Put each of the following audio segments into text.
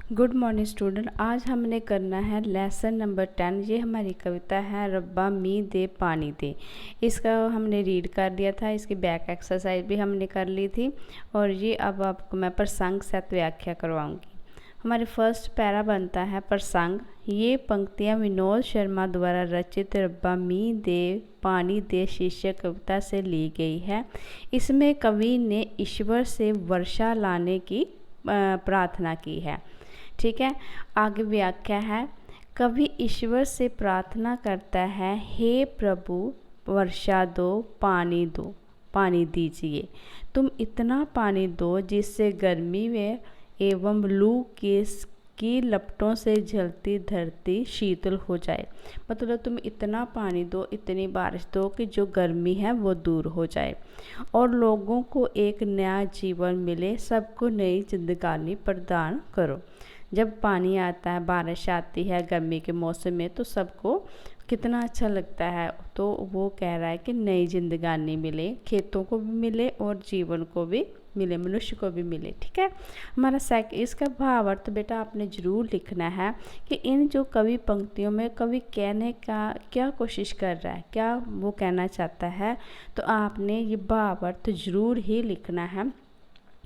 Good morning student. आज हमने करना है लेसन नंबर 10। ये हमारी कविता है रब्बा मी दे पानी दे। इसका हमने रीड कर लिया था, इसकी बैक एक्सरसाइज भी हमने कर ली थी और ये अब आपको मैं प्रसंग सहित व्याख्या करवाऊंगी। हमारे फर्स्ट पैरा बनता है प्रसंग। ये पंक्तियाँ विनोद शर्मा द्वारा रचित रब्बा मी दे पानी दे शीर्षक कविता से ली गई है। इसमें कवि ने ईश्वर से वर्षा लाने की प्रार्थना की है। ठीक है, आगे व्याख्या है। कवि ईश्वर से प्रार्थना करता है, हे प्रभु वर्षा दो, पानी दीजिए। तुम इतना पानी दो जिससे गर्मी में एवं लू की लपटों से जलती धरती शीतल हो जाए। मतलब तुम इतना पानी दो, इतनी बारिश दो कि जो गर्मी है वो दूर हो जाए और लोगों को एक नया जीवन मिले, सबको नई जिंदगानी प्रदान करो। जब पानी आता है, बारिश आती है गर्मी के मौसम में, तो सबको कितना अच्छा लगता है। तो वो कह रहा है कि नई जिंदगानी मिले, खेतों को भी मिले और जीवन को भी मिले, मनुष्य को भी मिले। ठीक है, हमारा इसका भावार्थ बेटा आपने ज़रूर लिखना है कि इन जो कवि पंक्तियों में कवि कहने का क्या कोशिश कर रहा है, क्या वो कहना चाहता है। तो आपने ये भावार्थ ज़रूर ही लिखना है।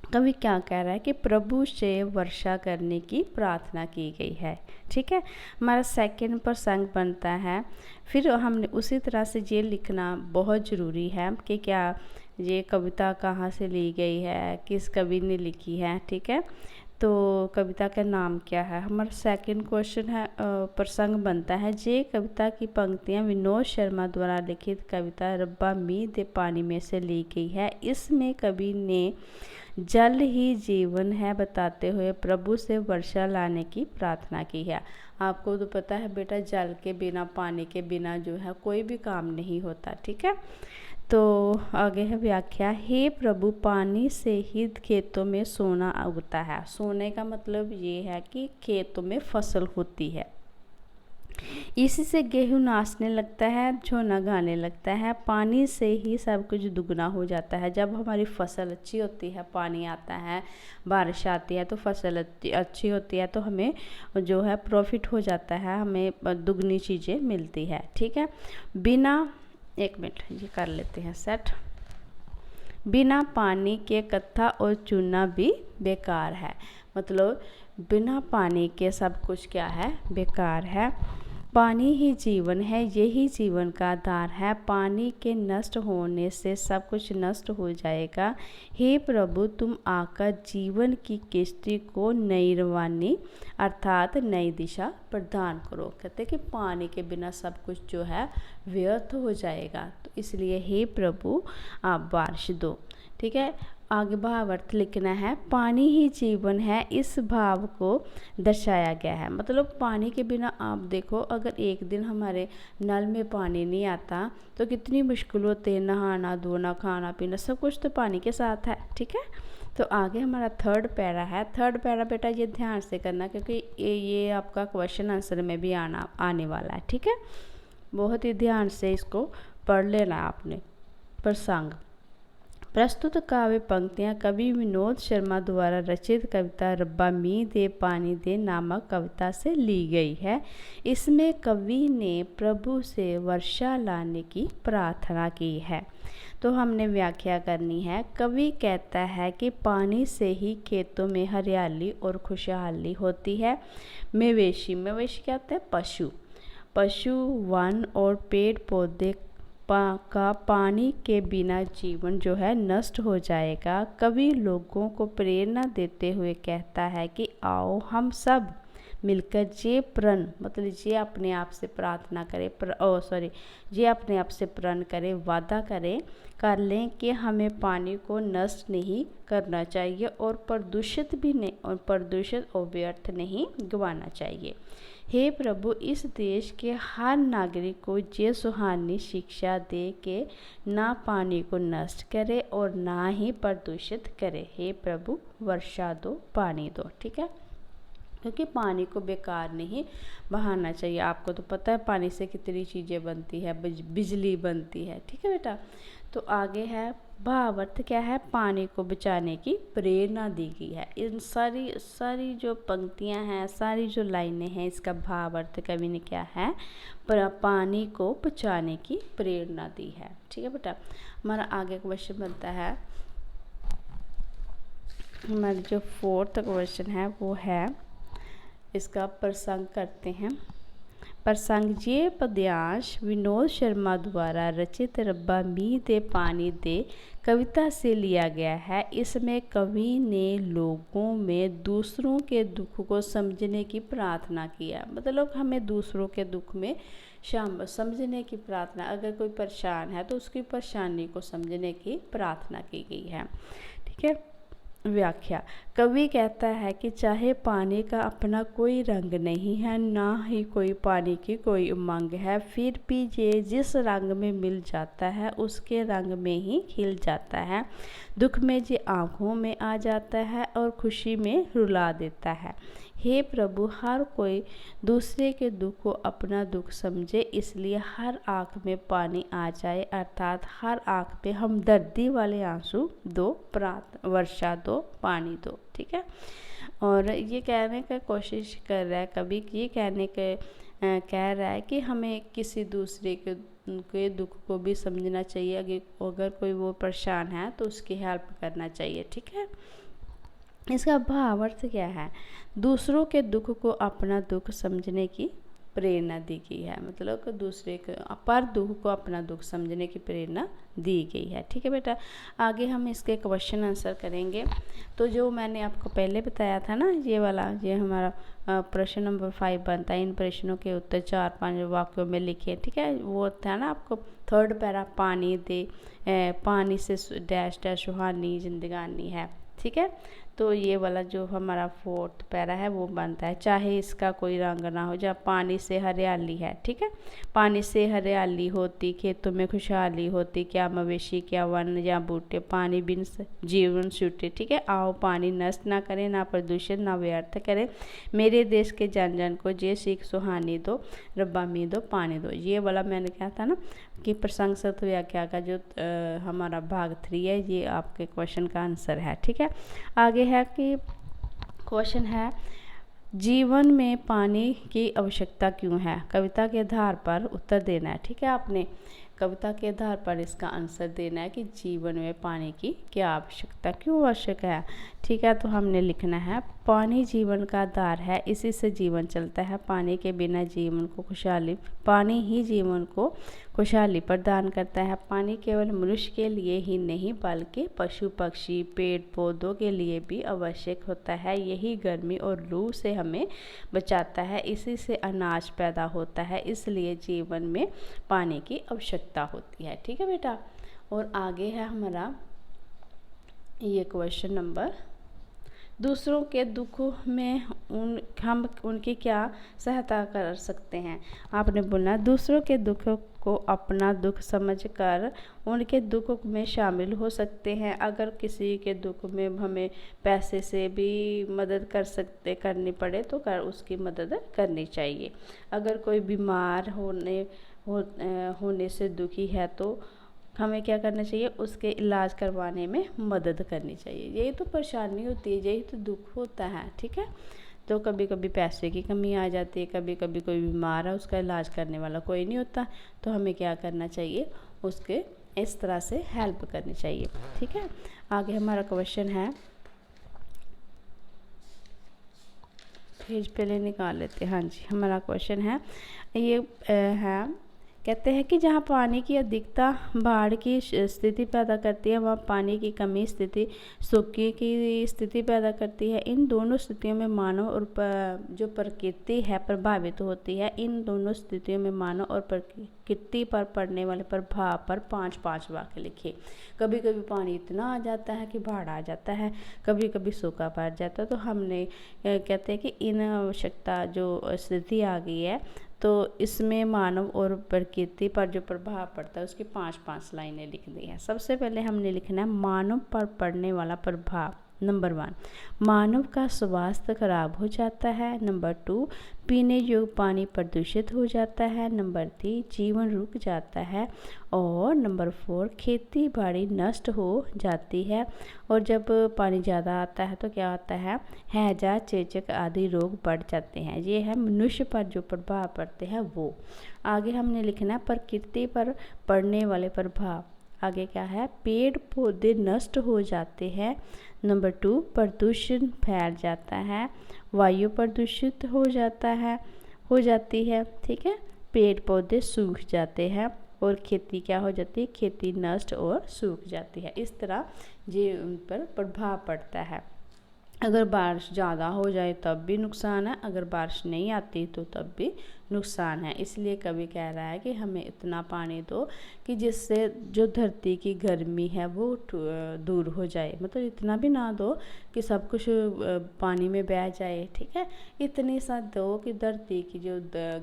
कवि क्या कह रहा है कि प्रभु से वर्षा करने की प्रार्थना की गई है। ठीक है, हमारा सेकंड प्रसंग बनता है। फिर हमने उसी तरह से ये लिखना बहुत ज़रूरी है कि क्या ये कविता कहाँ से ली गई है, किस कवि ने लिखी है। ठीक है, तो कविता का नाम क्या है। हमारा सेकंड क्वेश्चन है, प्रसंग बनता है। ये कविता की पंक्तियाँ विनोद शर्मा द्वारा लिखित कविता रब्बा मी दे पानी में से ली गई है। इसमें कवि ने जल ही जीवन है बताते हुए प्रभु से वर्षा लाने की प्रार्थना की है। आपको तो पता है बेटा, जल के बिना, पानी के बिना जो है कोई भी काम नहीं होता। ठीक है, तो आगे है व्याख्या। हे प्रभु, पानी से ही खेतों में सोना उगता है। सोने का मतलब ये है कि खेतों में फसल होती है। इसी से गेहूँ नाचने लगता है, झोना गाने लगता है। पानी से ही सब कुछ दुगना हो जाता है। जब हमारी फसल अच्छी होती है, पानी आता है, बारिश आती है, तो फसल अच्छी होती है, तो हमें जो है प्रॉफिट हो जाता है, हमें दुगनी चीज़ें मिलती है। ठीक है, बिना, एक मिनट ये कर लेते हैं सेट। बिना पानी के कत्था और चूना भी बेकार है। मतलब बिना पानी के सब कुछ क्या है, बेकार है। पानी ही जीवन है, यही जीवन का आधार है। पानी के नष्ट होने से सब कुछ नष्ट हो जाएगा। हे प्रभु, तुम आकर जीवन की किश्ती को नई रवानी अर्थात नई दिशा प्रदान करो। कहते कि पानी के बिना सब कुछ जो है व्यर्थ हो जाएगा, तो इसलिए हे प्रभु आप बारिश दो। ठीक है, आगे भावार्थ लिखना है। पानी ही जीवन है, इस भाव को दर्शाया गया है। मतलब पानी के बिना आप देखो, अगर एक दिन हमारे नल में पानी नहीं आता तो कितनी मुश्किल होती है, नहाना धोना, खाना पीना, सब कुछ तो पानी के साथ है। ठीक है, तो आगे हमारा थर्ड पैरा है। थर्ड पैरा बेटा ये ध्यान से करना, क्योंकि ये आपका क्वेश्चन आंसर में भी आने वाला है। ठीक है, बहुत ही ध्यान से इसको पढ़ लेना आपने। प्रसंग। प्रस्तुत काव्य पंक्तियाँ कवि विनोद शर्मा द्वारा रचित कविता रब्बा मी दे पानी दे नामक कविता से ली गई है। इसमें कवि ने प्रभु से वर्षा लाने की प्रार्थना की है। तो हमने व्याख्या करनी है। कवि कहता है कि पानी से ही खेतों में हरियाली और खुशहाली होती है। मवेशी क्या होता है, पशु, वन और पेड़ पौधे का पानी के बिना जीवन जो है नष्ट हो जाएगा। कवि लोगों को प्रेरणा देते हुए कहता है कि आओ हम सब मिलकर ये प्रण, मतलब ये अपने आप से प्रार्थना करें, ये अपने आप से प्रण करें, वादा कर लें कि हमें पानी को नष्ट नहीं करना चाहिए और प्रदूषित और व्यर्थ नहीं गंवाना चाहिए। हे प्रभु, इस देश के हर नागरिक को ये सुहानी शिक्षा दे के ना पानी को नष्ट करे और ना ही प्रदूषित करे। हे प्रभु वर्षा दो, पानी दो। ठीक है, क्योंकि पानी को बेकार नहीं बहाना चाहिए। आपको तो पता है पानी से कितनी चीज़ें बनती है, बिजली बनती है। ठीक है बेटा, तो आगे है भावार्थ क्या है, पानी को बचाने की प्रेरणा दी गई है। इन सारी जो पंक्तियां हैं, सारी जो लाइनें हैं, इसका भावार्थ कवि ने क्या है, पानी को बचाने की प्रेरणा दी है। ठीक है बेटा, हमारा आगे क्वेश्चन बनता है, हमारा जो 4th क्वेश्चन है वो है, इसका प्रसंग करते हैं। प्रसंग, ये पद्यांश विनोद शर्मा द्वारा रचित रब्बा मींह दे पानी दे कविता से लिया गया है। इसमें कवि ने लोगों में दूसरों के दुख को समझने की प्रार्थना किया। मतलब हमें दूसरों के दुख में समझने की प्रार्थना, अगर कोई परेशान है तो उसकी परेशानी को समझने की प्रार्थना की गई है। ठीक है। व्याख्या, कवि कहता है कि चाहे पानी का अपना कोई रंग नहीं है, ना ही कोई पानी की कोई उमंग है, फिर भी ये जिस रंग में मिल जाता है उसके रंग में ही खिल जाता है। दुख में ये आँखों में आ जाता है और खुशी में रुला देता है। हे प्रभु, हर कोई दूसरे के दुख को अपना दुख समझे, इसलिए हर आँख में पानी आ जाए, अर्थात हर आँख में हमदर्दी वाले आंसू दो, वर्षा दो, पानी दो। ठीक है। और ये कहने का कोशिश कर रहा है कवि, ये कह रहा है कि हमें किसी दूसरे के दुख को भी समझना चाहिए। अगर कोई वो परेशान है तो उसकी हेल्प करना चाहिए। ठीक है। इसका भावार्थ क्या है, दूसरों के दुख को अपना दुख समझने की प्रेरणा दी गई है। मतलब कि दूसरे के पर दुख को अपना दुख समझने की प्रेरणा दी गई है। ठीक है बेटा, आगे हम इसके क्वेश्चन आंसर करेंगे। तो जो मैंने आपको पहले बताया था ना, ये हमारा प्रश्न नंबर 5 बनता है। इन प्रश्नों के उत्तर 4-5 वाक्यों में लिखे। ठीक है, वो था ना आपको 3rd पैरा, पानी दे पानी से डैश डैश सुहानी जिंदगानी है। ठीक है, तो ये वाला जो हमारा 4th पैरा है वो बनता है, चाहे इसका कोई रंग ना हो, जब पानी से हरियाली है। ठीक है, पानी से हरियाली होती, खेतों में खुशहाली होती, क्या मवेशी क्या वन या बूटे, पानी बिन जीवन छूटे। ठीक है, आओ पानी नष्ट ना करें, ना प्रदूषण ना व्यर्थ करें, मेरे देश के जन जन को ये सीख सुहानी दो, रब्बा मींह दो पानी दो। ये वाला मैंने कहा था ना कि प्रसंग सत्व व्याख्या का जो हमारा भाग 3 है, ये आपके क्वेश्चन का आंसर है। ठीक है, आगे है कि क्वेश्चन है, जीवन में पानी की आवश्यकता क्यों है, कविता के आधार पर उत्तर देना है। ठीक है, आपने कविता के आधार पर इसका आंसर देना है कि जीवन में पानी की क्या आवश्यकता, क्यों आवश्यक है। ठीक है, तो हमने लिखना है, पानी जीवन का आधार है, इसी से जीवन चलता है, पानी के बिना जीवन को पानी ही जीवन को खुशहाली प्रदान करता है। पानी केवल मनुष्य के लिए ही नहीं बल्कि पशु पक्षी पेड़ पौधों के लिए भी आवश्यक होता है। यही गर्मी और लू से हमें बचाता है, इसी से अनाज पैदा होता है, इसलिए जीवन में पानी की आवश्यकता होती है। ठीक है बेटा, और आगे है हमारा ये क्वेश्चन नंबर, दूसरों के दुख में हम उनकी क्या सहायता कर सकते हैं। आपने बोलना, दूसरों के दुख को अपना दुख समझकर उनके दुख में शामिल हो सकते हैं। अगर किसी के दुख में हमें पैसे से भी मदद करनी पड़े तो उसकी मदद करनी चाहिए। अगर कोई बीमार होने से दुखी है तो हमें क्या करना चाहिए, उसके इलाज करवाने में मदद करनी चाहिए। यही तो परेशानी होती है, यही तो दुख होता है। ठीक है, तो कभी कभी पैसे की कमी आ जाती है, कभी कभी कोई बीमार है, उसका इलाज करने वाला कोई नहीं होता, तो हमें क्या करना चाहिए, उसके इस तरह से हेल्प करनी चाहिए। ठीक है, आगे हमारा क्वेश्चन है, पेज पहले निकाल लेते हैं। हाँ जी, हमारा क्वेश्चन है ये है, कहते हैं कि जहाँ पानी की अधिकता बाढ़ की स्थिति पैदा करती है, वहाँ पानी की कमी स्थिति सूखे की स्थिति पैदा करती है। इन दोनों स्थितियों में मानव और जो प्रकृति है प्रभावित होती है। इन दोनों स्थितियों में मानव और प्रकृति पर पड़ने वाले प्रभाव पर 5-5 वाक्य लिखे। कभी कभी पानी इतना आ जाता है कि बाढ़ आ जाता है, कभी कभी सूखा पड़ जाता है। तो हमने कहते हैं कि इन आवश्यकता जो स्थिति आ गई है, तो इसमें मानव और प्रकृति पर जो प्रभाव पड़ता है उसकी 5-5 लाइनें लिख दी हैं। सबसे पहले हमने लिखना है मानव पर पड़ने वाला प्रभाव। नंबर 1, मानव का स्वास्थ्य खराब हो जाता है। नंबर 2, पीने योग्य पानी प्रदूषित हो जाता है। नंबर 3, जीवन रुक जाता है। और नंबर 4, खेती बाड़ी नष्ट हो जाती है। और जब पानी ज़्यादा आता है तो क्या होता है, हैजा, चेचक आदि रोग बढ़ जाते हैं। ये है मनुष्य पर जो प्रभाव पड़ते हैं वो। आगे हमने लिखना है प्रकृति पर पड़ने वाले प्रभाव। आगे क्या है, पेड़ पौधे नष्ट हो जाते हैं। नंबर 2, प्रदूषण फैल जाता है। वायु प्रदूषित हो जाती है। ठीक है, पेड़ पौधे सूख जाते हैं और खेती क्या हो जाती है, खेती नष्ट और सूख जाती है। इस तरह ये उन पर प्रभाव पड़ता है। अगर बारिश ज़्यादा हो जाए तब भी नुकसान है, अगर बारिश नहीं आती तो तब भी नुकसान है। इसलिए कवि कह रहा है कि हमें इतना पानी दो कि जिससे जो धरती की गर्मी है वो दूर हो जाए। मतलब इतना भी ना दो कि सब कुछ पानी में बह जाए। ठीक है, इतनी सा दो कि धरती की जो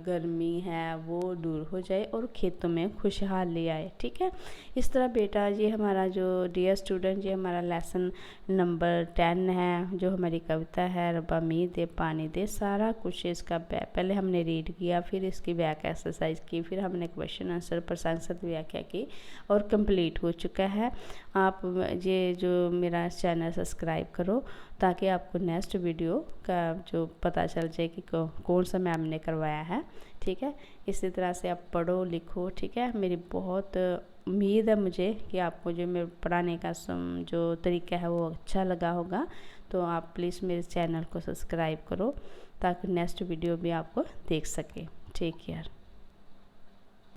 गर्मी है वो दूर हो जाए और खेतों में खुशहाली आए। ठीक है, इस तरह बेटा ये हमारा जो डियर स्टूडेंट, ये हमारा लेसन नंबर 10 है, जो हमारी कविता है रब्बा मींह दे पानी दे। सारा कुछ इसका पहले हमने रीड किया, फिर इसकी व्याख्या एक्सरसाइज की, फिर हमने क्वेश्चन आंसर प्रशंसित व्याख्या की और कंप्लीट हो चुका है। आप ये जो मेरा चैनल सब्सक्राइब करो ताकि आपको नेक्स्ट वीडियो का जो पता चल जाए कि कौन सा मैम ने करवाया है। ठीक है, इसी तरह से आप पढ़ो लिखो। ठीक है, मेरी बहुत उम्मीद है मुझे कि आपको जो मेरे पढ़ाने का जो तरीका है वो अच्छा लगा होगा। तो आप प्लीज़ मेरे चैनल को सब्सक्राइब करो ताकि नेक्स्ट वीडियो भी आपको देख सके। Take care.